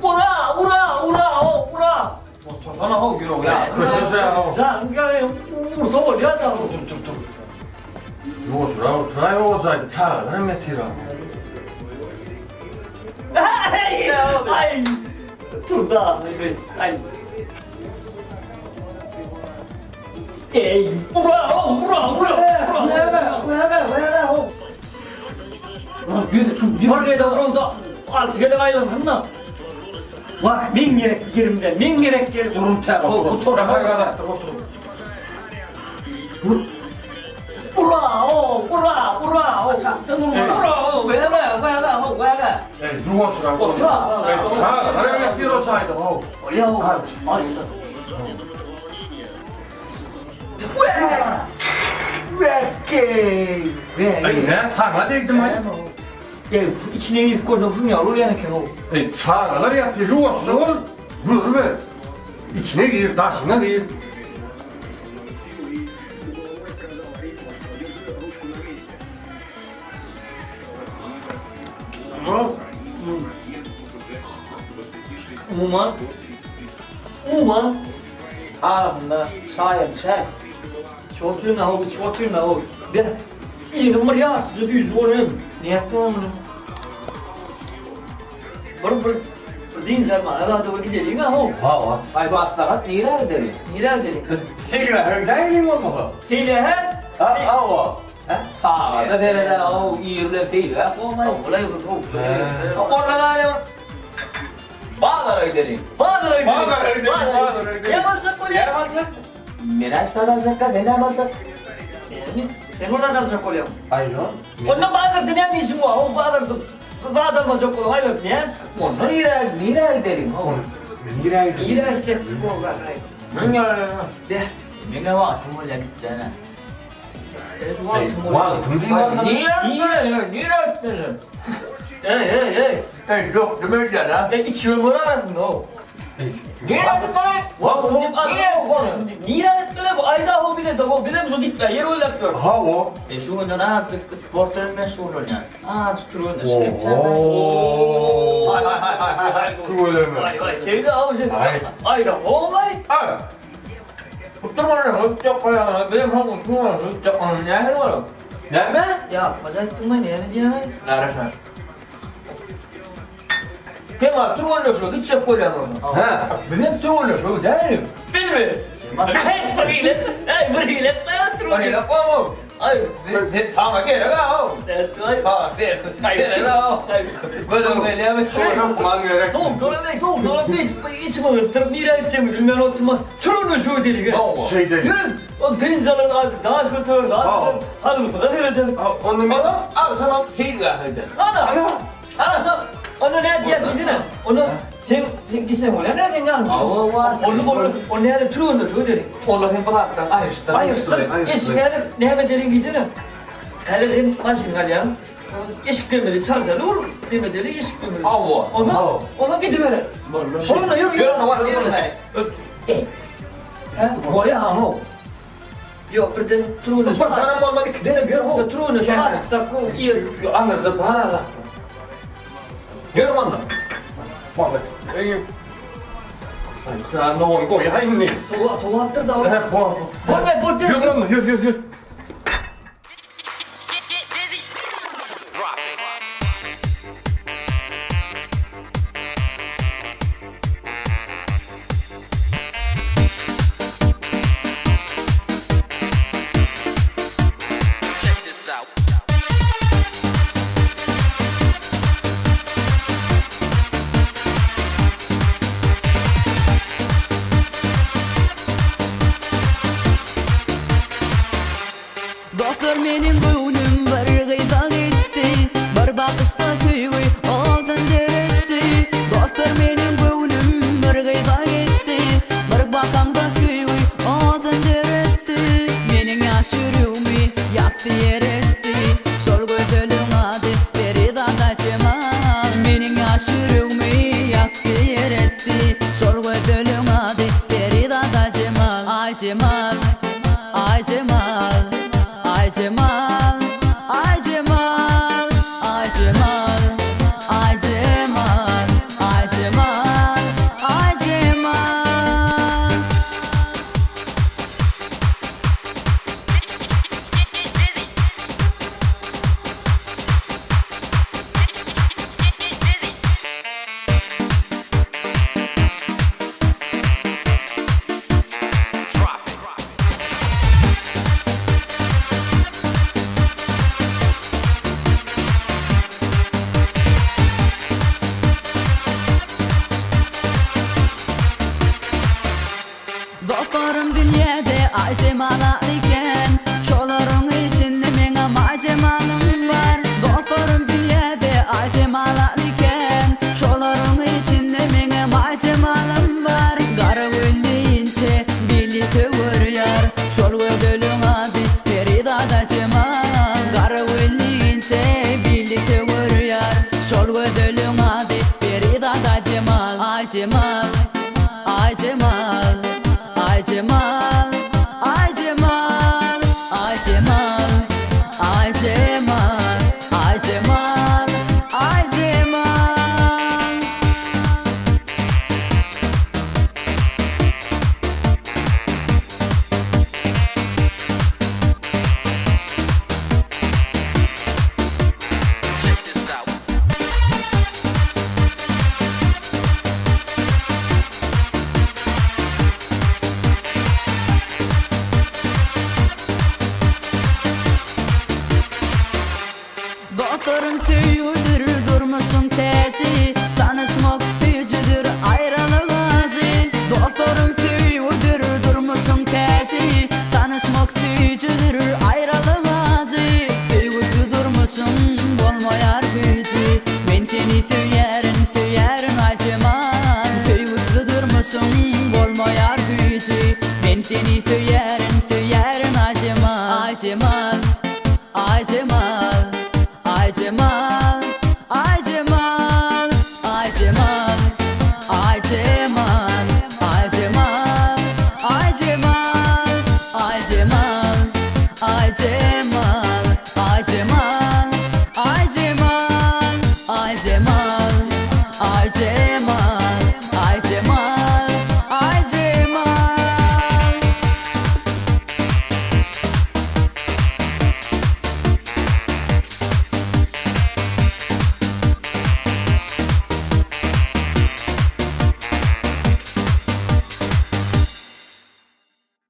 Ура! Ура! Ура! О, ура! Sana o gün o ya. Köşe o. Sen gel burada ol ya da dur. Yok şuraya şuraya olsaydı çağır. Ne metira. Ay! Dur da. Ay. Ey! Ura! Ura! Ura! Bir oraya da orada artık hele ayrılın da. Bak bin gerek yerimde, bin gerek yerim. Durun ter. Bu tarafa kadar. Ura! Ura! Ura! Ura! Verme! Yok şuraya. Çağır. Ne metira olsaydı o. Ya o. Ne? Sana dedim ben. Ya içine girip koydum şunu ya oraya ne o. Çağırlar yatıyor. Yok şuraya. Dur be. İçine gir, taşına gir. Umuman. Ağzında çay. Çoğutun ne o. De. Yeni mırya size bir zorun. Ne yaptın bunu? Bır. Din sen bana da vakit gelin ha o. Ha. Ay bu aslavat nira ederi. Nire deli. Sigara değil mi o? Tele he? Ha o. Ha da dereden o iyirle değil ha. Olmay. Olay bu. Orada ne var? Bağlara gidelim. Bağlara gidelim. Yamalsak mı? Yamalsak. Miraç'tan alacak da ben alacak. Sen oradan alacak oluyor. Aynen. Ondan bağlar dinlemeyisin bu. O bağlardı. Bağlar alacak oluyor. Hayır ne? Onu nira gidelim. Nereye gidiyorsun? İyi de işte bu var. De. Ne var? Tümüyle gideceğine. Nira etmesin. Hey. Yok demeyeceksin ha. Ben içiyorum bu arasında o. Nira etmene. Niye etmene bu? Ayda o bile de o bile şu gitme. Yer öyle yapıyor. Ha o. Şu anda nasıl sportların meşhur oynayan. Tuturuyor da Hay. Böyle mi? Vay şeyde avucu. Ay. Ayda olmay. Ay. Tutturmanın çok koyalım. Benim hamur tutturmanın çok koyalım. Ne var? Ne mi? Ya acayip durmayın ya ne diyorsun? Nerede? Kemal turunlu şu gidecek koyalım. Ha. Benim turunlu şu değil. Bilmiyorum. Hey biriyle ben duruyorum. Öyle koyalım. Ay. Tamam gel ha. Evet ay. Ha gel. Gel ha. Böyle böyle ama Şey yapman gerek. Doğru içime ırttırıp nire içimi bilmem oturma. Turunu şu deli. Şey dedi. O denizalın azıcık daha kötü daha hanım kadar verecek. Onu mu? al sana fil hadi. Ana onu ne diye bildin ha? Onu sen gitsen öyle ne sen yani? Onu ne turunu şu deli. Onu sen bıraktın. Ayıştır. Eşiklerden ne hemen derin gidene. Hele dedim maşın gal ya. Eşik demedi çarşıda vur. Demedi eşik demedi. Allah. Ona gidivere. Sonra yürü. Yürü ne var yürü. Koya ha o. Yok birden turunu şu. Bana olmadı ki denem yürü. Turunu şu açıkta koy. İyi. Anladım bana da. Yürü bana. Vallahi. Sen ne olur koy hayır mı? Tuva attır da o. Hep bu. Burada. Yürü lan yürü. Ay Cemal, ay Cemal, ay Cemal, ay Cemal, ay Cemal, ay Cemal, ay Cemal, ay Cemal. Doktorun tüyüdür durmuşsun teci, tanışmak fücüdür ayrılık acı. Doktorun tüyüdür durmuşsun teci, tanışmak fücüdür ayrılık acı. Füyüzü durmuşsun bolmayar gücü, men seni füyerin ay Cemal. Füyüzü durmuşsun bolmayar gücü, men seni füyerin ay Cemal. Ay Cemal, ay Cemal, ay Cemal,